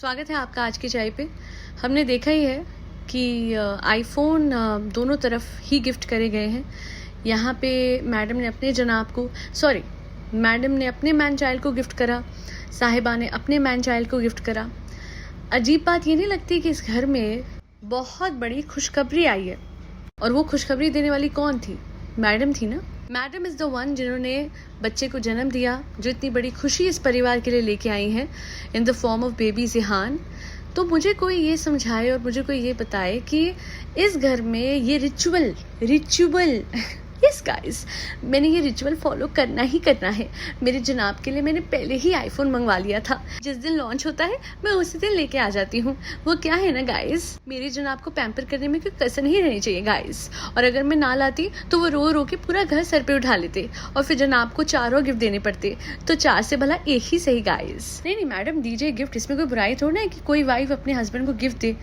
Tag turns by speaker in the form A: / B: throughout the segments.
A: स्वागत है आपका आज की चाय पे। हमने देखा ही है कि आईफोन दोनों तरफ ही गिफ्ट करे गए हैं। यहाँ पे मैडम ने अपने मैन चाइल्ड को गिफ्ट करा, साहिबा ने अपने मैन चाइल्ड को गिफ्ट करा। अजीब बात ये नहीं लगती कि इस घर में बहुत बड़ी खुशखबरी आई है, और वो खुशखबरी देने वाली कौन थी? मैडम थी ना। मैडम इज़ द वन जिन्होंने बच्चे को जन्म दिया, जो इतनी बड़ी खुशी इस परिवार के लिए लेके आई हैं in the form of baby Zihan. तो मुझे कोई ये समझाए और मुझे कोई ये बताए कि इस घर में ये रिचुअल यस गाइस, मैंने ये रिचुअल फॉलो करना ही करना है। मेरे जनाब के लिए मैंने पहले ही आईफोन मंगवा लिया था। जिस दिन लॉन्च होता है मैं उसी दिन लेके आ जाती हूँ। वो क्या है ना गाइस, मेरे जनाब को पैम्पर करने में कोई कसर नहीं रहनी चाहिए गाइस। और अगर मैं ना लाती तो वो रो रो के पूरा घर सर पे उठा लेते और फिर जनाब को 4 और गिफ्ट देने पड़ते। तो 4 से भला एक ही सही गाइस। नहीं मैडम, दीजिए गिफ्ट, इसमें कोई बुराई थोड़ा है कि कोई वाइफ अपने हस्बैंड को गिफ्ट दे।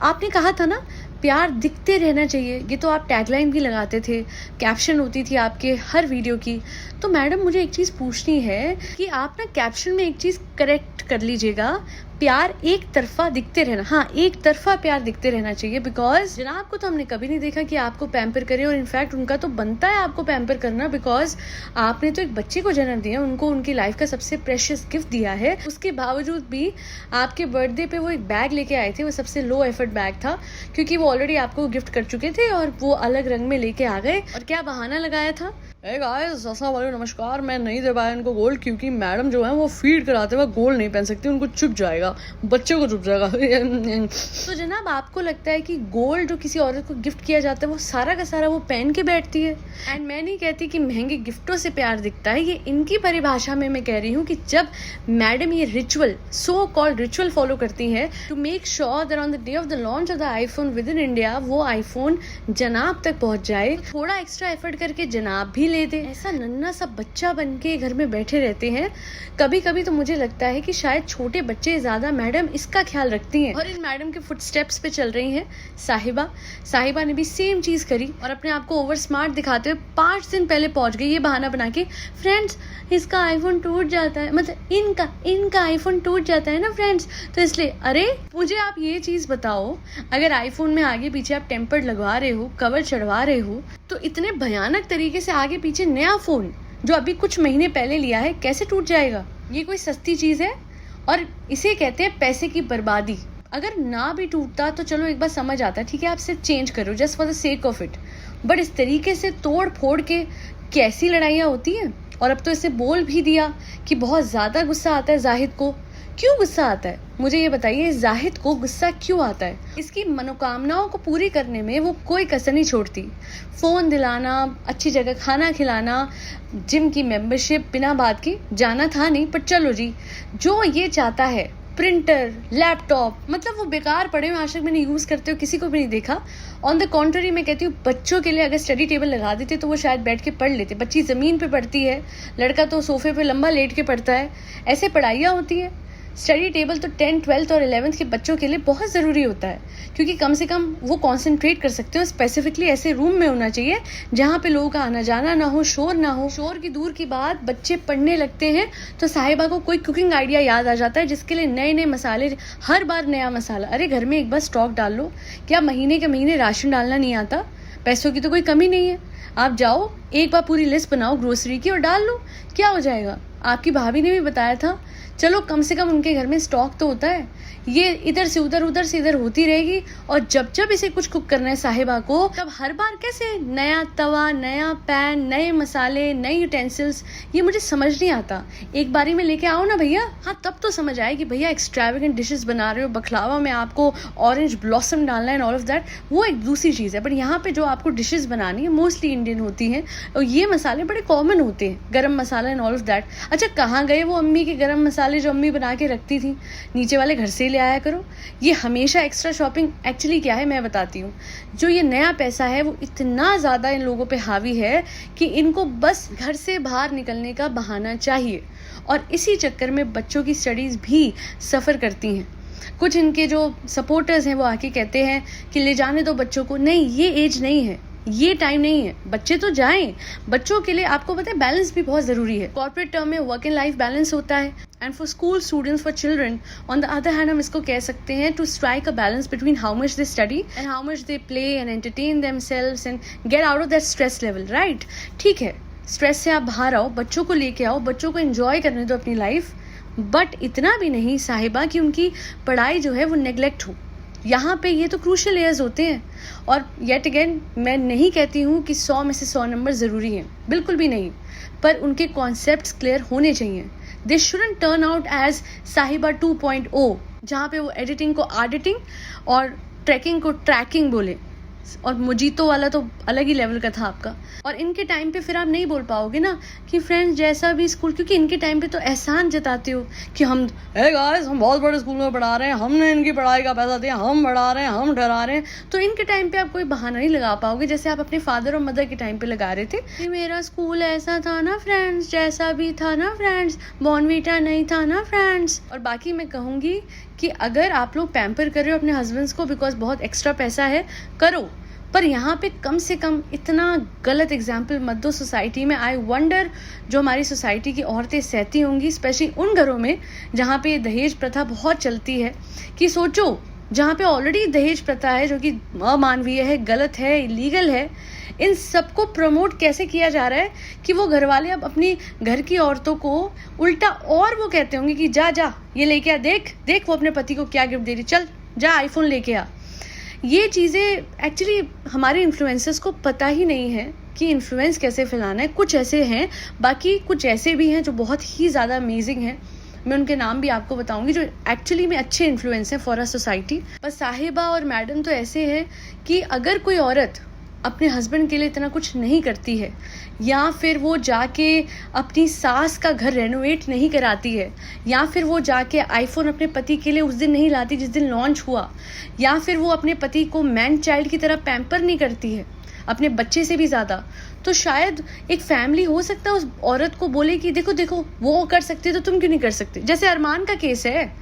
A: आपने कहा था ना प्यार दिखते रहना चाहिए, ये तो आप टैगलाइन भी लगाते थे, कैप्शन होती थी आपके हर वीडियो की। तो मैडम मुझे एक चीज़ पूछनी है कि आप ना कैप्शन में एक चीज़ करेक्ट कर लीजिएगा, प्यार एक तरफा दिखते रहना, हाँ एक तरफा प्यार दिखते रहना चाहिए। बिकॉज जनाब को तो हमने कभी नहीं देखा कि आपको पैम्पर करे, और इनफैक्ट उनका तो बनता है आपको पैम्पर करना, बिकॉज आपने तो एक बच्चे को जन्म दिया, उनको उनकी लाइफ का सबसे प्रेशियस गिफ्ट दिया है। उसके बावजूद भी आपके बर्थडे पे वो एक बैग लेके आए थे, वो सबसे लो एफर्ट बैग था, क्योंकि वो ऑलरेडी आपको गिफ्ट कर चुके थे और वो अलग रंग में लेके आ गए। और क्या बहाना लगाया था? गाइस अस्सलाम वालेकुम, नमस्कार, मैं नहीं दे पाया इनको गोल्ड, क्योंकि मैडम जो है वो फीड कराते हुए गोल्ड नहीं पहन सकती, उनको चुप जाएगा, बच्चे को चुप जाएगा। तो जनाब आपको लगता है कि गोल्ड जो किसी औरत को गिफ्ट किया जाता है वो सारा का सारा वो पहन के बैठती है? एंड मैं नहीं कहती कि महंगे गिफ्टों से प्यार दिखता है, ये इनकी परिभाषा में मैं कह रही हूँ कि जब मैडम ये ritual, so called ritual follow करती है to make sure that on the day of the launch of the iPhone within India वो आईफोन जनाब तक पहुंच जाए, थोड़ा एक्स्ट्रा एफर्ट करके जनाब भी ले दे। ऐसा नन्ना सा बच्चा बन के घर में बैठे रहते हैं। कभी कभी तो मुझे लगता है कि शायद छोटे बच्चे ज्यादा मैडम इसका ख्याल रखती हैं। और इन मैडम के फुटस्टेप्स पे चल रही हैं साहिबा ने भी सेम चीज करी, और अपने आप को ओवर स्मार्ट दिखाते हुए 5 दिन पहले पहुंच गई, ये बहाना बना के, फ्रेंड्स इसका आईफोन टूट जाता है, मतलब इनका आईफोन टूट जाता है ना फ्रेंड्स, तो इसलिए। अरे मुझे आप ये चीज बताओ, अगर आईफोन में आगे पीछे आप टेम्पर्ड लगवा रहे हो, कवर चढ़वा रहे हो, तो इतने भयानक तरीके से आगे पीछे नया फोन जो अभी कुछ महीने पहले लिया है कैसे टूट जाएगा? ये कोई सस्ती चीज है? और इसे कहते हैं पैसे की बर्बादी। अगर ना भी टूटता तो चलो एक बार समझ आता है, ठीक है आप सिर्फ चेंज करो just for the sake of it, but इस तरीके से तोड़ फोड़ के कैसी लड़ाइयाँ होती हैं। और अब तो इसे बोल भी दिया कि बहुत ज्यादा गुस्सा आता है जाहिद को। क्यों गुस्सा आता है मुझे ये बताइए, जाहिद को गुस्सा क्यों आता है? इसकी मनोकामनाओं को पूरी करने में वो कोई कसर नहीं छोड़ती। फोन दिलाना, अच्छी जगह खाना खिलाना, जिम की मेंबरशिप, बिना बात की जाना था नहीं, पर चलो जी जो ये चाहता है, प्रिंटर, लैपटॉप, मतलब वो बेकार पड़े हुए आज तक मैंने यूज करते हुए किसी को भी नहीं देखा। ऑन द कॉन्ट्ररी मैं कहती हूँ बच्चों के लिए अगर स्टडी टेबल लगा देते तो वो शायद बैठ के पढ़ लेते। बच्ची जमीन पे पढ़ती है, लड़का तो सोफे पे लंबा लेट के पढ़ता है, ऐसे पढ़ाइयाँ होती है। स्टडी टेबल तो 10th, 12th और 11th के बच्चों के लिए बहुत ज़रूरी होता है, क्योंकि कम से कम वो कंसंट्रेट कर सकते हो। स्पेसिफिकली ऐसे रूम में होना चाहिए जहाँ पे लोगों का आना जाना ना हो, शोर ना हो। शोर की दूर की बात, बच्चे पढ़ने लगते हैं तो साहिबा को कोई कुकिंग आइडिया याद आ जाता है, जिसके लिए नए नए मसाले, हर बार नया मसाला। अरे घर में एक बार स्टॉक डाल लो, क्या महीने के महीने राशन डालना नहीं आता? पैसों की तो कोई कमी नहीं है, आप जाओ एक बार पूरी लिस्ट बनाओ ग्रोसरी की और डाल लो, क्या हो जाएगा? आपकी भाभी ने भी बताया था, चलो कम से कम उनके घर में स्टॉक तो होता है। ये इधर से उधर होती रहेगी, और जब जब इसे कुछ कुक करना है साहिबा को, तब हर बार कैसे नया तवा, नया पैन, नए मसाले, नए यूटेंसिल्स, ये मुझे समझ नहीं आता। एक बारी में लेके आओ ना भैया, हाँ तब तो समझ आए कि भैया एक्स्ट्रावेगेंट डिशेस बना रहे हो, बखलावा में आपको ऑरेंज ब्लॉसम डालना है, ऑल ऑफ दैट, वो एक दूसरी चीज़ है। बट यहाँ पे जो आपको डिशेस बनानी है मोस्टली इंडियन होती हैं, और ये मसाले बड़े कॉमन होते हैं, गरम मसाला एंड ऑल ऑफ दैट। अच्छा कहाँ गए वो अम्मी के गरम मसाले जो अम्मी बना के रखती थी? नीचे वाले घर से ले आया करो। ये हमेशा एक्स्ट्रा शॉपिंग एक्चुअली क्या है मैं बताती हूँ। जो ये नया पैसा है वो इतना ज़्यादा इन लोगों पे हावी है कि इनको बस घर से बाहर निकलने का बहाना चाहिए, और इसी चक्कर में बच्चों की स्टडीज़ भी सफ़र करती हैं। कुछ इनके जो सपोर्टर्स हैं वो आके कहते हैं कि ले जाने दो बच्चों को। नहीं, ये एज नहीं है, ये टाइम नहीं है, बच्चे तो जाएं। बच्चों के लिए आपको पता है बैलेंस भी बहुत जरूरी है। कॉर्पोरेट टर्म में वर्क एंड लाइफ बैलेंस होता है, and for school students, for children on the other hand हम इसको कह सकते हैं to strike a balance between how much they study and how much they play and entertain themselves and get out of that stress level, right? ठीक है, stress से आप बाहर आओ, बच्चों को लेके आओ, बच्चों को एंजॉय करने दो अपनी लाइफ, बट इतना भी नहीं साहिबा कि उनकी पढ़ाई जो है वो नेग्लेक्ट हो। यहाँ पे ये तो क्रूशल ईयर्स होते हैं। और येट अगेन मैं नहीं कहती हूँ कि 100 में से 100 नंबर ज़रूरी हैं, बिल्कुल भी नहीं, पर उनके कॉन्सेप्ट्स क्लियर होने चाहिए। They shouldn't turn out as Sahiba 2.0, जहाँ पे वो एडिटिंग को ऑडिटिंग और ट्रैकिंग को ट्रैकिंग बोले, और मुजीतो वाला तो अलग ही लेवल का था आपका। और इनके टाइम पे फिर आप नहीं बोल पाओगे ना कि फ्रेंड्स जैसा भी स्कूल, क्योंकि इनके टाइम पे तो एहसान जताते हो कि हम गाइस हम बहुत बड़े स्कूल में पढ़ा रहे हैं, हमने इनकी पढ़ाई का पैसा दिया, हम पढ़ा रहे हैं, हम डरा रहे हैं। तो इनके टाइम पे आप कोई बहाना नहीं लगा पाओगे जैसे आप अपने फादर और मदर के टाइम पे लगा रहे थे कि मेरा स्कूल ऐसा था ना फ्रेंड्स, जैसा भी था ना फ्रेंड्स, बॉर्नवीटा नहीं था ना फ्रेंड्स। और बाकी मैं कहूँगी कि अगर आप लोग पैम्पर कर रहे हो अपने हस्बैंड्स को बिकॉज बहुत एक्स्ट्रा पैसा है, करो, पर यहाँ पे कम से कम इतना गलत एग्जाम्पल मत दो सोसाइटी में। आई वंडर जो हमारी सोसाइटी की औरतें सहती होंगी, स्पेशली उन घरों में जहाँ पे दहेज प्रथा बहुत चलती है, कि सोचो जहाँ पे ऑलरेडी दहेज प्रथा है जो कि अमानवीय है, गलत है, इलीगल है, इन सबको प्रमोट कैसे किया जा रहा है कि वो घर वाले अब अपनी घर की औरतों को उल्टा और वो कहते होंगे कि जा जा ये लेके आ, देख देख वो अपने पति को क्या गिफ्ट दे रही, चल जा आईफोन लेके आ। ये चीज़ें एक्चुअली हमारे इन्फ्लुएंसर्स को पता ही नहीं है कि इन्फ्लुएंस कैसे फैलाना है। कुछ ऐसे हैं, बाकी कुछ ऐसे भी हैं जो बहुत ही ज़्यादा अमेजिंग हैं, मैं उनके नाम भी आपको बताऊंगी, जो एक्चुअली में अच्छे इन्फ्लुएंस हैं फॉर अ सोसाइटी। पर साहिबा और मैडम तो ऐसे हैं कि अगर कोई औरत अपने हस्बैंड के लिए इतना कुछ नहीं करती है, या फिर वो जाके अपनी सास का घर रेनोवेट नहीं कराती है, या फिर वो जाके आईफोन अपने पति के लिए उस दिन नहीं लाती जिस दिन लॉन्च हुआ, या फिर वो अपने पति को मैन चाइल्ड की तरह पैम्पर नहीं करती है अपने बच्चे से भी ज़्यादा, तो शायद एक फैमिली हो सकता है उस औरत को बोले कि देखो देखो वो कर सकते तो तुम क्यों नहीं कर सकते। जैसे अरमान का केस है,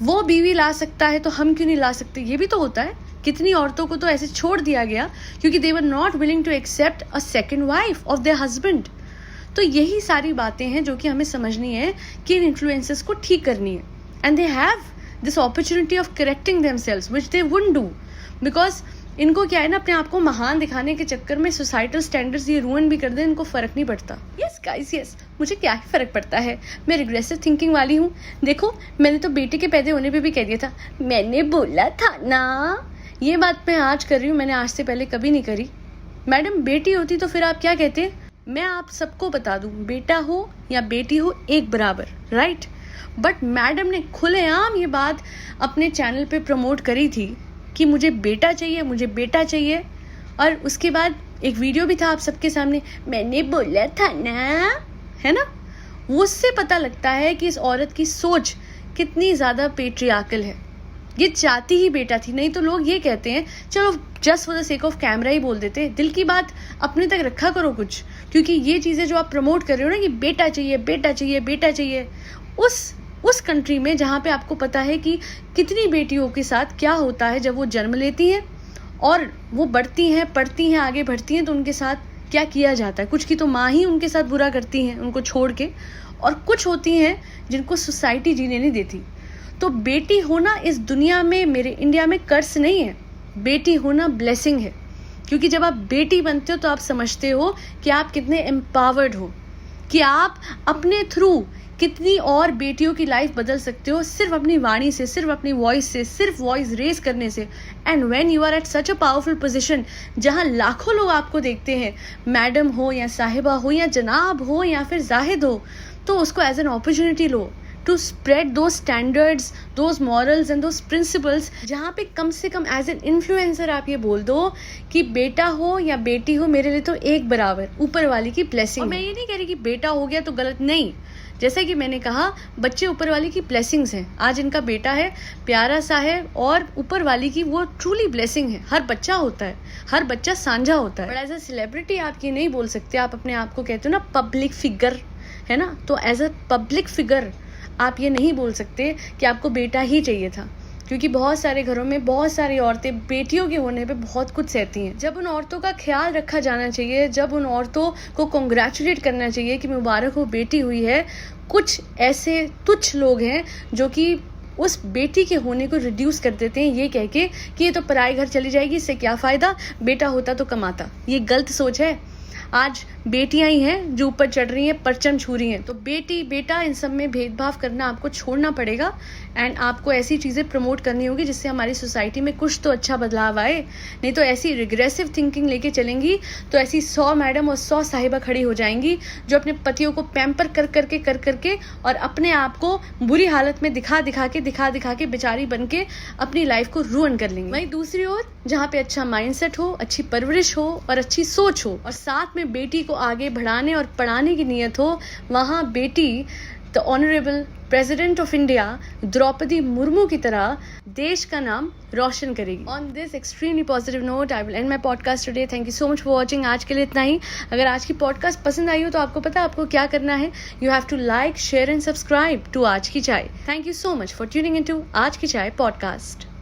A: वो बीवी ला सकता है तो हम क्यों नहीं ला सकते, ये भी तो होता है। कितनी औरतों को तो ऐसे छोड़ दिया गया क्योंकि they were not willing to accept a second wife of their husband. तो यही सारी बातें हैं जो कि हमें समझनी है कि इन इन्फ्लुएंसेस को ठीक करनी है, and they have this opportunity of correcting themselves which they wouldn't do, because इनको क्या है ना, अपने आप को महान दिखाने के चक्कर में सोसाइटल स्टैंडर्ड्स ये रूइन भी कर दे, इनको फर्क नहीं पड़ता। यस गाइस यस, मुझे क्या ही फर्क पड़ता है, मैं रिग्रेसिव थिंकिंग वाली हूँ। देखो मैंने तो बेटे के पैदा होने पे भी कह दिया था, मैंने बोला था ना। ये बात मैं आज कर रही हूँ, मैंने आज से पहले कभी नहीं करी। मैडम बेटी होती तो फिर आप क्या कहते? मैं आप सबको बता दूँ, बेटा हो या बेटी हो एक बराबर, राइट? बट मैडम ने खुलेआम ये बात अपने चैनल पे प्रमोट करी थी कि मुझे बेटा चाहिए, मुझे बेटा चाहिए। और उसके बाद एक वीडियो भी था आप सबके सामने, मैंने बोला था ना, है ना? उससे पता लगता है कि इस औरत की सोच कितनी ज़्यादा पेट्रियार्कल है। ये चाहती ही बेटा थी, नहीं तो लोग ये कहते हैं चलो just for the sake of camera ही बोल देते। दिल की बात अपने तक रखा करो कुछ, क्योंकि ये चीज़ें जो आप प्रमोट कर रहे हो ना कि बेटा चाहिए बेटा चाहिए बेटा चाहिए, उस कंट्री में जहाँ पे आपको पता है कि कितनी बेटियों के साथ क्या होता है जब वो जन्म लेती हैं और वो बढ़ती हैं, पढ़ती हैं, आगे बढ़ती हैं, तो उनके साथ क्या किया जाता है। कुछ की तो माँ ही उनके साथ बुरा करती हैं उनको छोड़ के, और कुछ होती हैं जिनको सोसाइटी जीने नहीं देती। तो बेटी होना इस दुनिया में, मेरे इंडिया में कर्स नहीं है, बेटी होना ब्लेसिंग है। क्योंकि जब आप बेटी बनते हो तो आप समझते हो कि आप कितने एम्पावर्ड हो, कि आप अपने थ्रू कितनी और बेटियों की लाइफ बदल सकते हो सिर्फ अपनी वाणी से, सिर्फ अपनी वॉइस से, सिर्फ वॉइस रेज करने से। And when you are at such a powerful position जहां लाखों लोग आपको देखते हैं, मैडम हो या साहिबा हो या जनाब हो या फिर जाहिद हो, तो उसको एज एन अपॉर्चुनिटी लो to spread those standards, those morals and those principles, जहाँ पे कम से कम एज एन इन्फ्लुएंसर आप ये बोल दो कि बेटा हो या बेटी हो मेरे लिए तो एक बराबर, ऊपर वाली की ब्लेसिंग। और मैं ये नहीं कह रही कि बेटा हो गया तो गलत, नहीं। जैसा कि मैंने कहा, बच्चे ऊपर वाली की ब्लेसिंग्स हैं। आज इनका बेटा है, प्यारा सा है, और ऊपर वाली की वो ट्रूली ब्लेसिंग है। हर बच्चा होता है, हर बच्चा साझा होता है, बट एज अ सेलिब्रिटी आप ये नहीं बोल सकते। आप अपने आप को कहते हो ना पब्लिक फिगर, है ना, तो एज अ पब्लिक फिगर आप ये नहीं बोल सकते कि आपको बेटा ही चाहिए था। क्योंकि बहुत सारे घरों में बहुत सारी औरतें बेटियों के होने पे बहुत कुछ सहती हैं। जब उन औरतों का ख्याल रखा जाना चाहिए, जब उन औरतों को कॉन्ग्रेचुलेट करना चाहिए कि मुबारक हो बेटी हुई है, कुछ ऐसे तुच्छ लोग हैं जो कि उस बेटी के होने को रिड्यूस कर देते हैं ये कह के कि ये तो पराए घर चली जाएगी, इससे क्या फ़ायदा, बेटा होता तो कमाता। ये गलत सोच है। आज बेटियां ही हैं जो ऊपर चढ़ रही हैं, परचम छू रही हैं। तो बेटी बेटा इन सब में भेदभाव करना आपको छोड़ना पड़ेगा एंड आपको ऐसी चीज़ें प्रमोट करनी होगी जिससे हमारी सोसाइटी में कुछ तो अच्छा बदलाव आए। नहीं तो ऐसी रिग्रेसिव थिंकिंग लेके चलेंगी तो ऐसी 100 मैडम और 100 साहिबा खड़ी हो जाएंगी जो अपने पतियों को पैम्पर कर करके और अपने आप को बुरी हालत में दिखा के बेचारी बन के अपनी लाइफ को रुइन कर लेंगी। वहीं दूसरी ओर जहाँ पे अच्छा माइंडसेट हो, अच्छी परवरिश हो और अच्छी सोच हो और साथ में बेटी को आगे बढ़ाने और पढ़ाने की नीयत हो, वहाँ बेटी the honourable president of India Droupadi Murmu की तरह देश का नाम रोशन करेगी। On this extremely positive note I will end my podcast today. Thank you so much for watching. आज के लिए इतना ही। अगर आज की पॉडकास्ट पसंद आई हो तो आपको पता है आपको क्या करना है। You have to like, share and subscribe to Aaj Ki Chai. Thank you so much for tuning in to Aaj Ki चाय पॉडकास्ट।